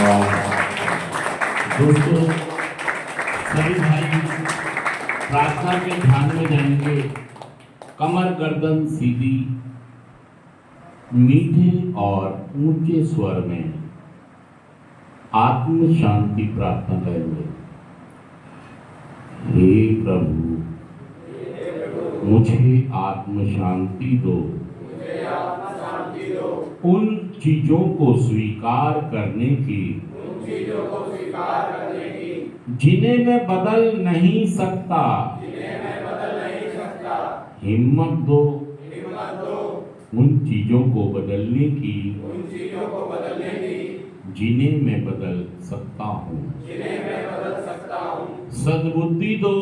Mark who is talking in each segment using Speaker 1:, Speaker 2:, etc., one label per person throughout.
Speaker 1: और दोस्तों सभी भाई प्रार्थना के ध्यान में जाएंगे। कमर गर्दन सीधी, मीठे और ऊंचे स्वर में आत्म शांति प्रार्थना करेंगे। हे प्रभु, मुझे आत्म शांति दो। उन चीजों को स्वीकार करने की जिन्हें मैं बदल नहीं सकता। हिम्मत दो उन चीजों को बदलने की जिन्हें मैं बदल सकता हूँ। सद्बुद्धि दो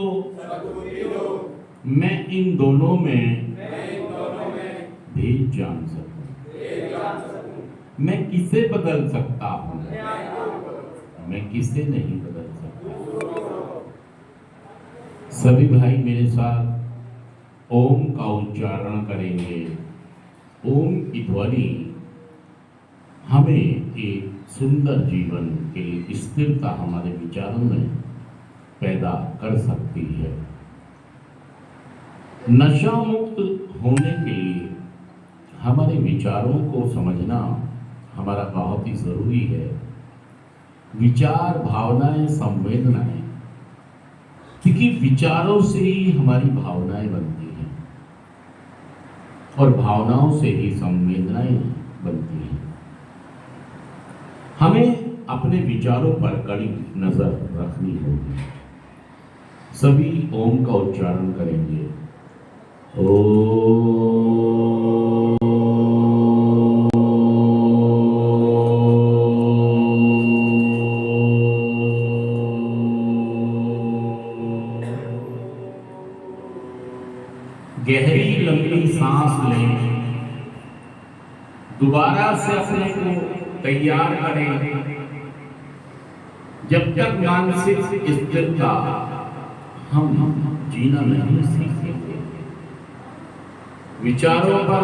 Speaker 1: मैं इन दोनों में भेद जान सकूं। मैं किसे बदल सकता हूँ, मैं किसे नहीं बदल सकता। सभी भाई मेरे साथ ओम का उच्चारण करेंगे। ओम की ध्वनि हमें एक सुंदर जीवन के स्थिरता हमारे विचारों में पैदा कर सकती है। नशा मुक्त होने के लिए हमारे विचारों को समझना हमारा बहुत ही जरूरी है। विचार, भावनाएं, संवेदनाएं, क्योंकि विचारों से ही हमारी भावनाएं बनती हैं और भावनाओं से ही संवेदनाएं बनती हैं। हमें अपने विचारों पर कड़ी नजर रखनी होगी। सभी ओम का उच्चारण करेंगे। गहरी लंबी सांस लें। दोबारा से अपने को तैयार करें। जब तक मानसिक स्थिरता हम जीना नहीं सीखेंगे, विचारों पर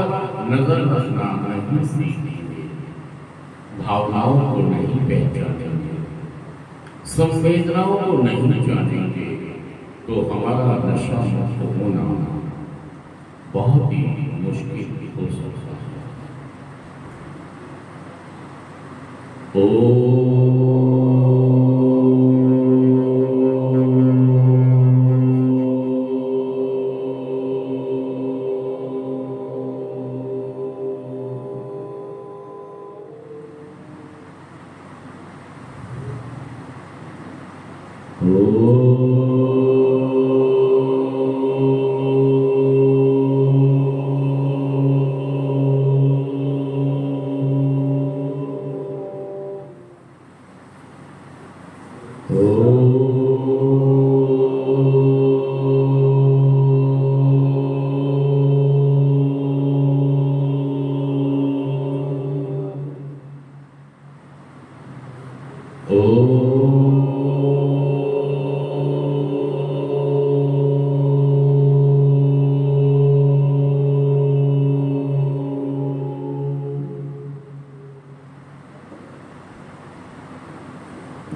Speaker 1: नजर रखना नहीं सीखेंगे, भावनाओं को नहीं पहचानेंगे, संवेदनाओं को नहीं जानेंगे, तो हमारा नशा मुक्त होना बहुत ही मुश्किल हो सकता है।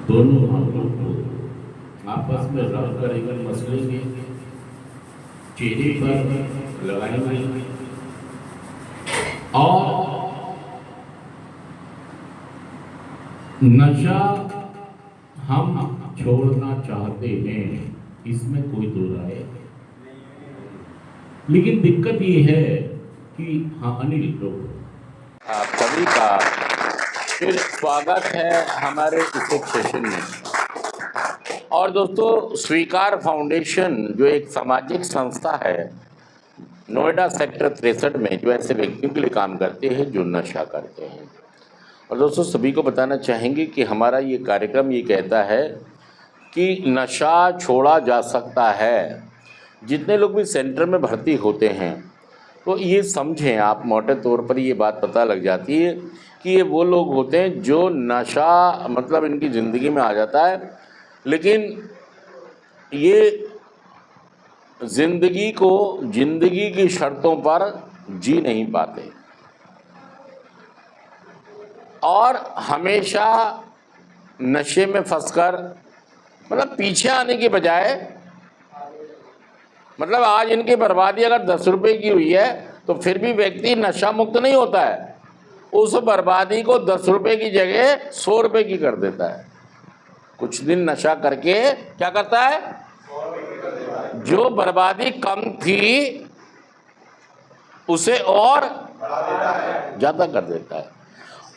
Speaker 1: दोनों हाथों को आपस में रब करेंगे, मसलेंगे, चेहरे पर लगाएंगे और नशा हम छोड़ना चाहते हैं, इसमें कोई दो राय नहीं। लेकिन दिक्कत ये है कि हाँ अनिल लोग
Speaker 2: आप सभी का फिर स्वागत है हमारे इस सेशन में। और दोस्तों, स्वीकार फाउंडेशन जो एक सामाजिक संस्था है नोएडा सेक्टर 63 में, जो ऐसे व्यक्तियों के लिए काम करते हैं जो नशा करते हैं। और दोस्तों, सभी को बताना चाहेंगे कि हमारा ये कार्यक्रम ये कहता है कि नशा छोड़ा जा सकता है। जितने लोग भी सेंटर में भर्ती होते हैं तो ये समझें आप, मोटे तौर पर ये बात पता लग जाती है कि ये वो लोग होते हैं जो नशा मतलब इनकी ज़िंदगी में आ जाता है, लेकिन ये जिंदगी की शर्तों पर जी नहीं पाते और हमेशा नशे में फंसकर, मतलब पीछे आने की बजाय, मतलब आज इनकी बर्बादी अगर 10 रुपए की हुई है तो फिर भी व्यक्ति नशा मुक्त नहीं होता है, उस बर्बादी को 10 रुपए की जगह 100 रुपए की कर देता है। कुछ दिन नशा करके क्या करता है, जो बर्बादी कम थी उसे और ज्यादा कर देता है,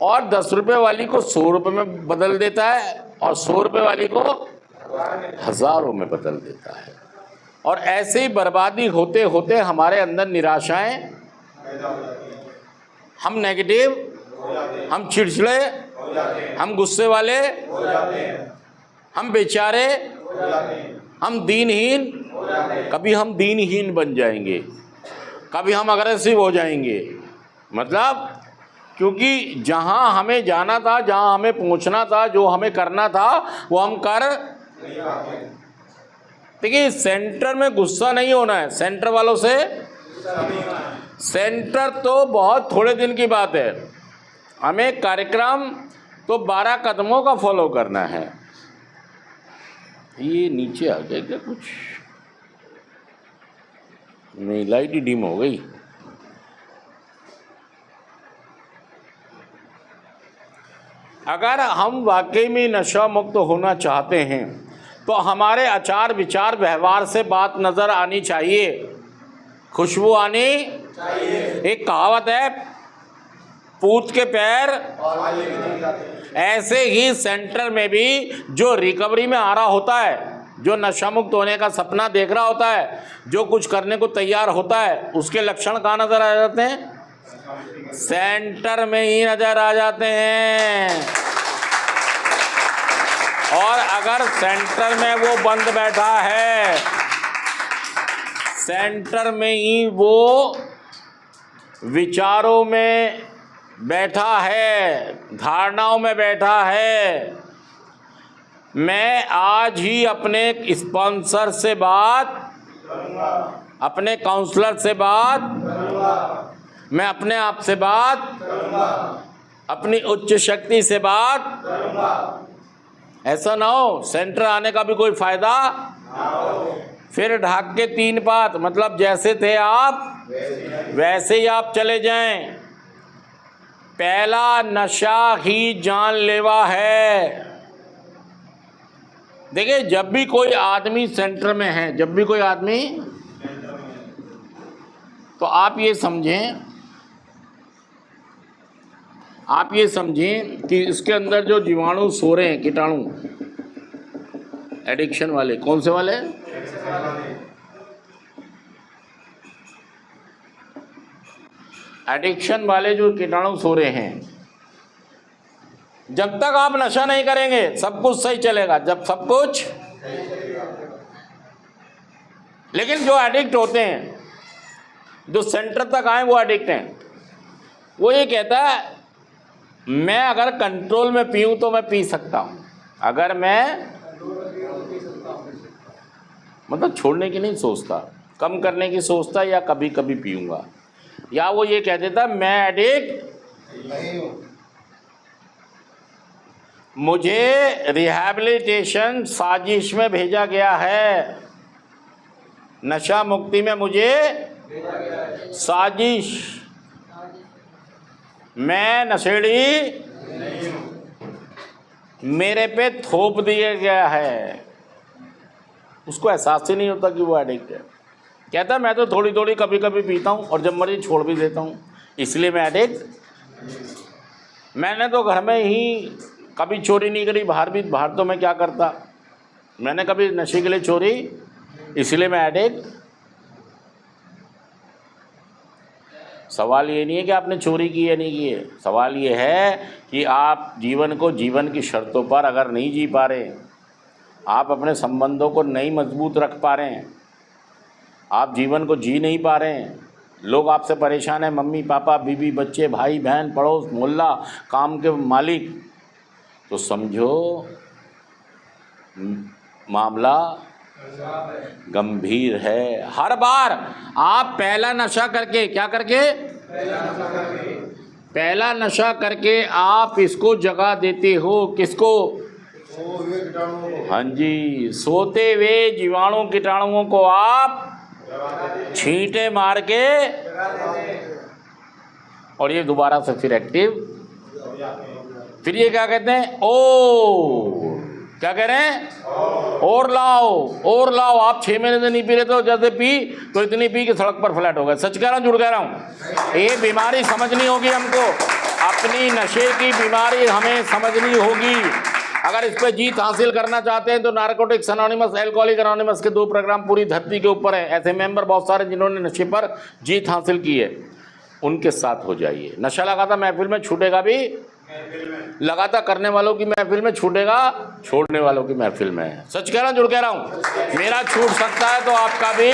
Speaker 2: और 10 रुपए वाली को 100 रुपए में बदल देता है, और 100 रुपए वाली को हजारों में बदल देता है। और ऐसे ही बर्बादी होते होते हमारे अंदर निराशाएं, हम नेगेटिव, हम चिड़चिड़े, हम गुस्से वाले, हम बेचारे, हम दीनहीन, कभी हम दीनहीन बन जाएंगे, कभी हम अग्रेसिव हो जाएंगे। मतलब क्योंकि जहां हमें जाना था, जहां हमें पहुंचना था, जो हमें करना था वो हम कर। देखिए सेंटर में गुस्सा नहीं होना है, सेंटर वालों से, सेंटर तो बहुत थोड़े दिन की बात है, हमें कार्यक्रम तो 12 कदमों का फॉलो करना है। ये नीचे आ गया क्या कुछ? नहीं, लाइट ही डिम हो गई। अगर हम वाकई में नशा मुक्त होना चाहते हैं तो हमारे आचार विचार व्यवहार से बात नजर आनी चाहिए, खुशबू आनी चाहिए। एक कहावत है, पूत के पैर, ऐसे ही सेंटर में भी जो रिकवरी में आ रहा होता है, जो नशा मुक्त होने का सपना देख रहा होता है, जो कुछ करने को तैयार होता है, उसके लक्षण कहाँ नजर आ जाते हैं? सेंटर में ही नजर आ जाते हैं। और अगर सेंटर में वो बंद बैठा है, सेंटर में ही वो विचारों में बैठा है, धारणाओं में बैठा है, मैं आज ही अपने स्पॉन्सर से बात, अपने काउंसलर से बात, मैं अपने आप से बात, अपनी उच्च शक्ति से बात। ऐसा ना हो सेंटर आने का भी कोई फायदा, फिर ढाक के 3 बात, मतलब जैसे थे आप वैसे ही आप चले जाएं। पहला नशा ही जानलेवा है। देखिए जब भी कोई आदमी सेंटर में है, जब भी कोई आदमी, तो आप ये समझें, आप ये समझें कि इसके अंदर जो जीवाणु सो रहे हैं, कीटाणु, एडिक्शन वाले, कौन से वाले? एडिक्शन वाले जो कीटाणु सो रहे हैं, जब तक आप नशा नहीं करेंगे सब कुछ सही चलेगा, जब सब कुछ, लेकिन जो एडिक्ट होते हैं, जो सेंटर तक आए वो एडिक्ट हैं, वो ये कहता है मैं अगर कंट्रोल में पीऊं तो मैं पी सकता हूं, अगर मैं, मतलब छोड़ने की नहीं सोचता, कम करने की सोचता, या कभी कभी पीऊंगा, या वो ये कह देता मैं एडिक्ट नहीं हूं, मुझे रिहैबिलिटेशन साजिश में भेजा गया है, नशा मुक्ति में मुझे साजिश, मैं नशेड़ी मेरे पे थोप दिया गया है। उसको एहसास ही नहीं होता कि वो एडिक्ट है। कहता है मैं तो थोड़ी थोड़ी कभी कभी पीता हूँ और जब मर्जी छोड़ भी देता हूँ, इसलिए मैं एडिक्ट। मैंने तो घर में ही कभी चोरी नहीं करी, बाहर तो मैं क्या करता, मैंने कभी नशे के लिए चोरी, इसलिए मैं एडिक्ट। सवाल ये नहीं है कि आपने चोरी की या नहीं की है, सवाल ये है कि आप जीवन को जीवन की शर्तों पर अगर नहीं जी पा रहे, आप अपने संबंधों को नहीं मजबूत रख पा रहे हैं, आप जीवन को जी नहीं पा रहे हैं, लोग आपसे परेशान हैं, मम्मी पापा बीवी बच्चे भाई बहन पड़ोस मोहल्ला काम के मालिक, तो समझो मामला गंभीर है। हर बार आप पहला नशा करके, क्या करके, पहला नशा करके आप इसको जगा देते हो, किसको? हाँ जी, सोते हुए जीवाणु कीटाणुओं को आप छींटे मार के और ये दोबारा से फिर एक्टिव। फिर ये क्या कहते हैं? ओ, क्या कह रहे हैं? और लाओ। आप 6 महीने से नहीं पी रहे तो जैसे पी तो इतनी पी कि सड़क पर फ्लैट हो गए। सच कह रहा हूँ, झूठ कह रहा हूँ? ये बीमारी समझनी होगी हमको, अपनी नशे की बीमारी हमें समझनी होगी। अगर इस पर जीत हासिल करना चाहते हैं तो नारकोटिक्स एनोनिमस, एल्कोहलिक एनोनिमस के 2 प्रोग्राम पूरी धरती के ऊपर है। ऐसे मेंबर बहुत सारे जिन्होंने नशे पर जीत हासिल की है, उनके साथ हो जाइए। नशा लगाता महफिल में, छूटेगा भी लगातार करने वालों की महफिल में, छूटेगा छोड़ने वालों की महफिल में। सच कह रहा हूँ, झूठ कह रहा हूँ? मेरा छूट सकता है तो आपका भी